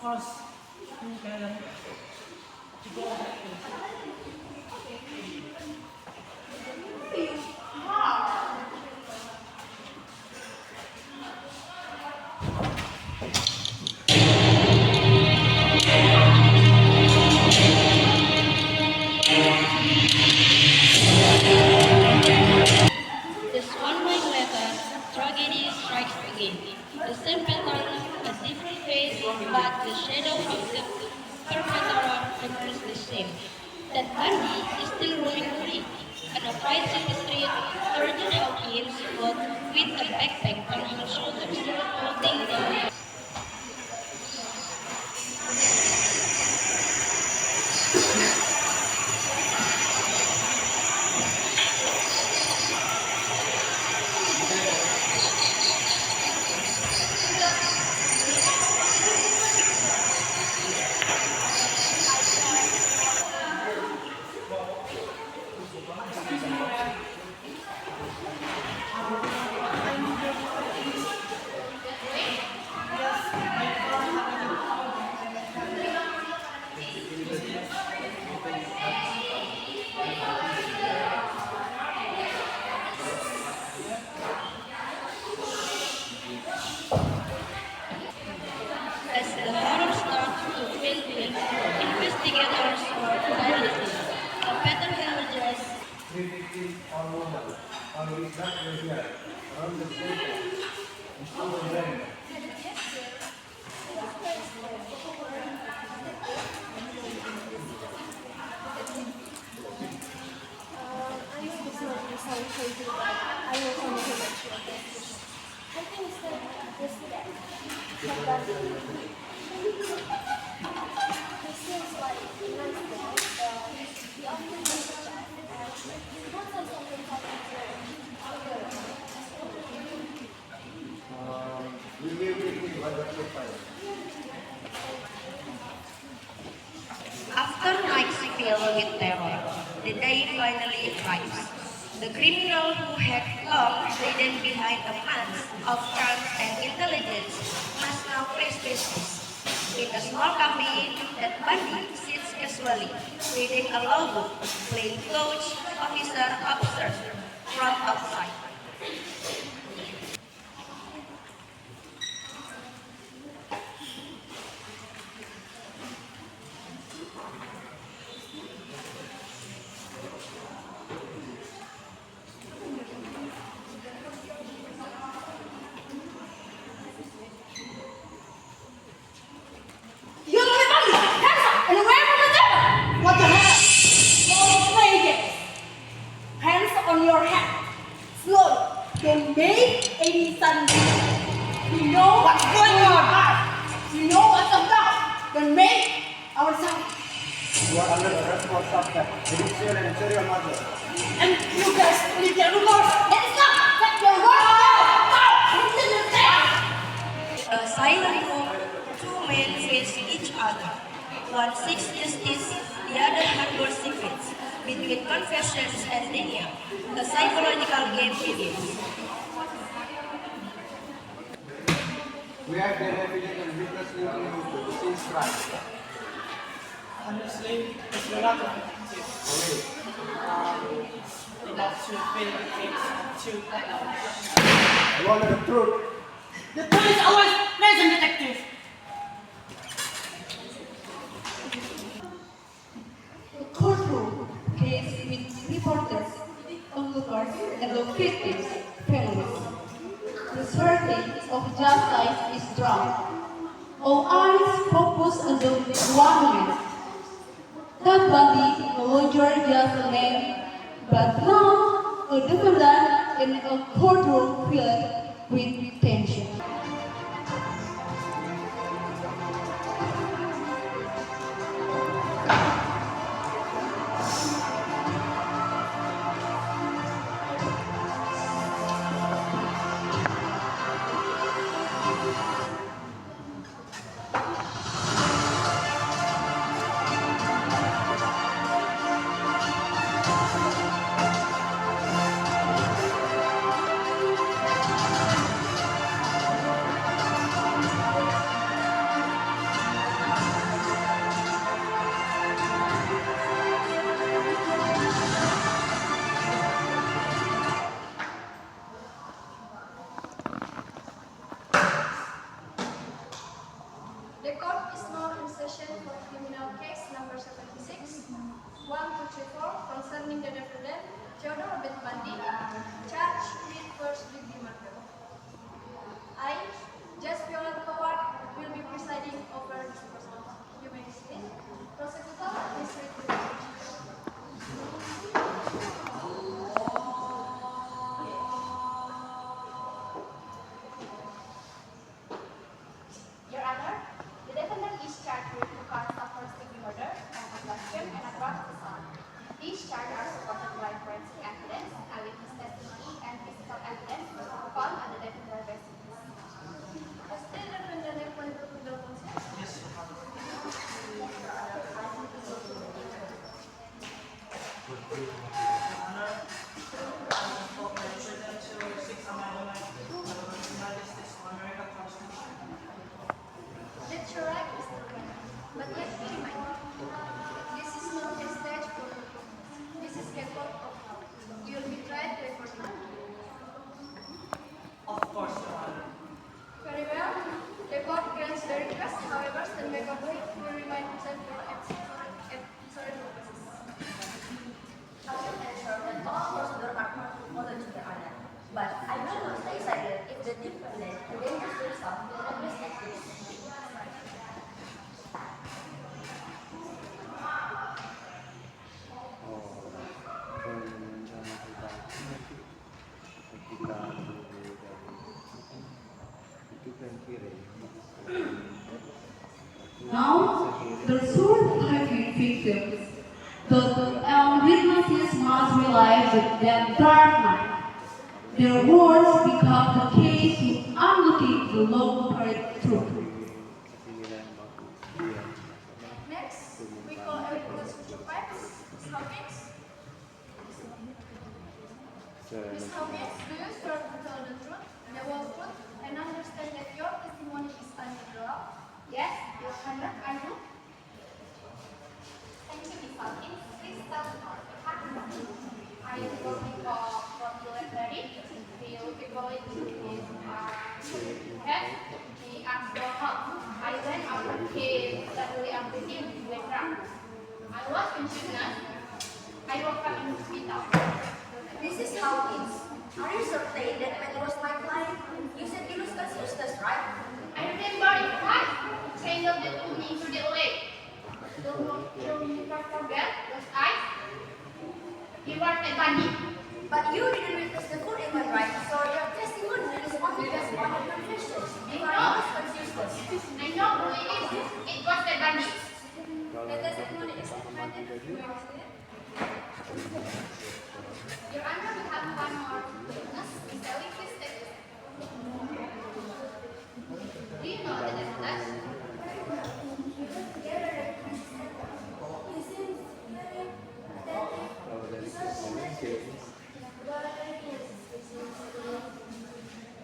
Just 1 week later, tragedy strikes again. The same pattern, a different face, but the shadow of the Perfomance remains the same. That Bandi is still roaming free, and a fight in the street, urgent Hawkins walk with a backpack on her shoulders, holding the As the horror starts to fill in, investigators work tirelessly. A pattern emerges. Three victims are women. One is not here. Around the table. And two of them. We will be by the fire. After nights filled with terror, the day finally arrives. The criminal who had long hidden behind a mask of charms and intelligence must now face justice. In a small cafe, that Bandi sits casually, reading a law book, plain coach officer observes from outside. Don't make any sense. You know what's going on. You know what's about. Don't make our sound. You are under arrest for suspect, judicial and serial murder. And you guys leave your rumors. Let's stop. Let your words go. Listen to that. A silent moment, two men face each other. One seeks justice, the other harbors secrets. Between confessions and denial, a psychological game begins. We have the evidence and witness linking him to the same crime. Honestly, it's a lot of it. Enough to fill the case to You want the truth? The police always mention detective. The courtroom case with reporters, onlookers, and the victims' families. The verdict of justice is drawn. All eyes focus on the one man. That body no longer just a name, but now a defendant in a courtroom filled with tension. The court is now in session for criminal case number 76, 1234, concerning the defendant, Theodore Betbandi, charged with first degree murder. I, Judge Violet Howard, will be presiding over this proceeding. You may sit. Prosecutor, please read the judge. Your Honor, the defendant is charged with two counts of first-degree murder and abduction and a gross assault. These charges are supported by forensic evidence, eyewitness testimony, and physical evidence found at the defendant's residence. Has the defendant applied for criminal consent? Yes, Your Honor. Honor, for President to seek amendment to the United States of America Constitution. That's your right, Mr. Bennett. But let me remind you, this is not a stage for performance. This is a court of law. You will be tried before the court. Of course, Your Honor. Very well. The court grants the request. However, St. Michael will remain present for sorry purposes. I will ensure that all procedures are followed to the honor. But I will not stay silent if the defendant endangers himself in reckless activity. Now, the sword-fighting victims, the witnesses must realize that dark night. Their words become the key to unlocking the long-buried truth. Next, we call Elfrida Ms. Hawkins. Ms. Hawkins, do you swear to tell the truth, the whole truth, and understand that your testimony is unnatural? Yes, Your Honor, I do. Thank you, Ms. Hawkins. Please tell the court what happened. I am working from the library. He will be going to his head. He asked for help. I went after him suddenly after him to the ground. I was conscious. I woke up in the hospital. This is how it is. Are you certain that man was my client? You said he was conscious, right? I remember it right. Tangled the food into the lake. Don't forget those eyes. You were a bunny. But you didn't witness the full event, right? So your testimony is only based on your confession. You are not conscious. I know who it is. It was the bunny. The testimony is recommended to you, Your Honor, we have one more witness. Is Ellie, please take it. Do you know the defendant?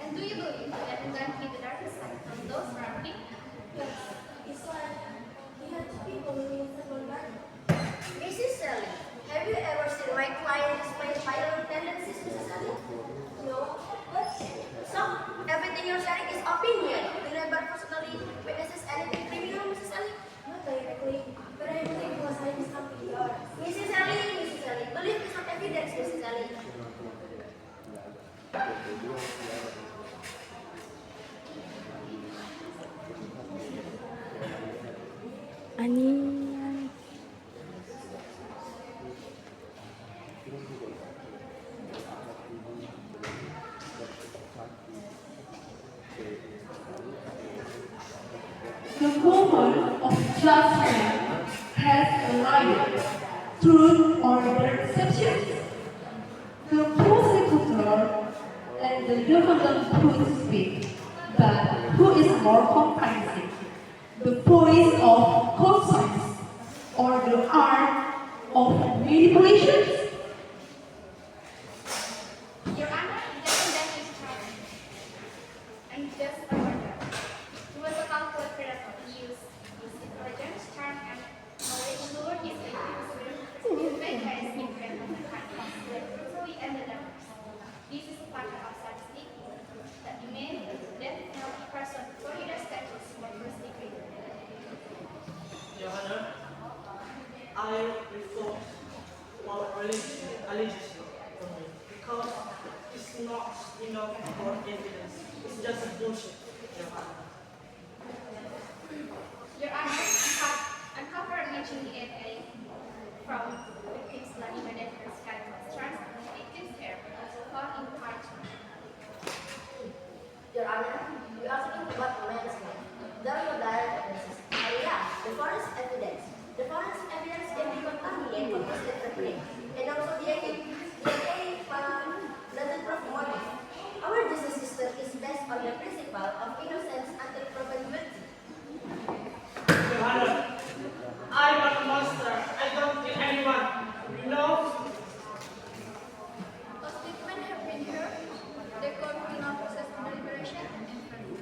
And do you believe the defendant hid the dark side from those surrounding? Mrs. Sally, have you ever seen my client display violent tendencies, Mrs. Sally? No, but so everything you're saying is opinion. You never personally witnesses anything criminal, Mrs. Sally? Not directly, but I believe it was hiding something here. Mrs. Sally, believe is not evidence, Mrs. Sally. The moment of judgment has arrived. Truth or deception? The prosecutor and the defendant could speak, but who is more comprehensive? The voice of conscience or the art of manipulation? Your Honor, the defendant is charged. And just a murder. He was a calculated predator. He used his intelligence, charm, and knowledge to lure his victims with great eyes in front of the kindness, like brutally and the darkness. This is a factor of statistic that the man, death penalty person, Florida statutes for first degree. There are no direct evidences. The forest evidence. The forest evidence can be contaminated or misinterpreted, and also DNA doesn't prove motive. Our justice system is based on the principle of innocence until proven guilty. Your Honor, I'm not a monster. I don't kill anyone. You know? A statement have been heard. The court will now process the deliberation and verdict.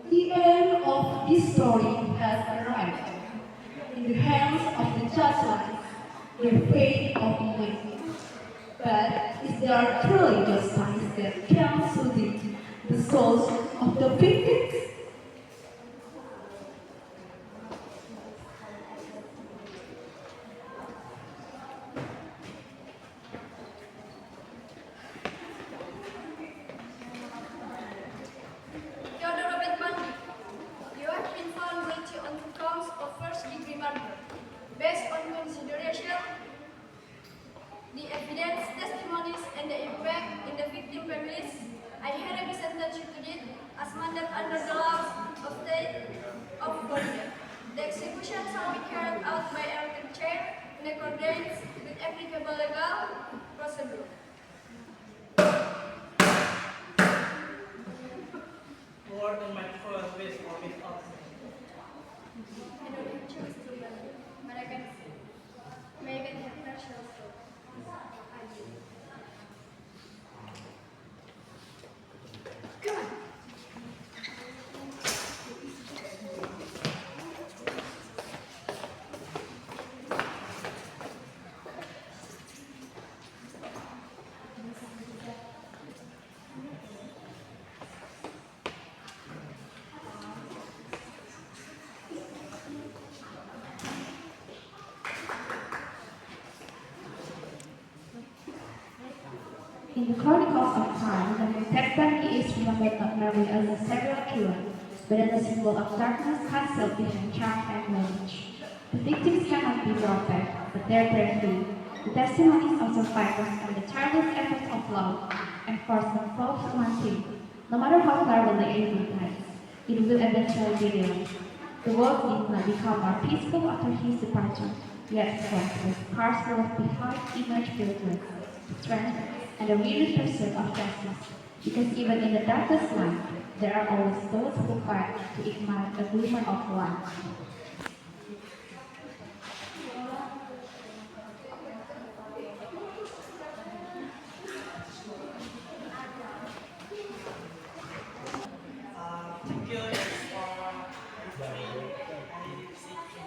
The end of this story has arrived. In the hands of the judges, the fate of the wicked. But is there truly justice that can soothe the souls of the victims? You have been found guilty on counts of first-degree murder. Based on consideration, the evidence, testimonies, and the impact in the victim families, I hereby sentence you to death as mandated under the laws of state of Florida. The execution shall be carried out by electric chair in accordance with applicable legal procedure. More than my first base for this office. I don't have choice to learn, but I can have partial stroke. I do. Come on. In the chronicles of time, the Tectonic is remembered not merely as a serial killer, but as a symbol of darkness concealed behind charm and knowledge. The victims cannot be brought back, but they're free. The testimonies of survivors and the tireless efforts of love enforcement proves one thing: no matter how cleverly anyone dies, it will eventually be realized. The world did not become more peaceful after his departure, yet the scars left behind emerged filled strength, and a renewed pursuit of justice. Because even in the darkest night, there are always those who fight to ignite a glimmer of light. Thank you for victory and safety.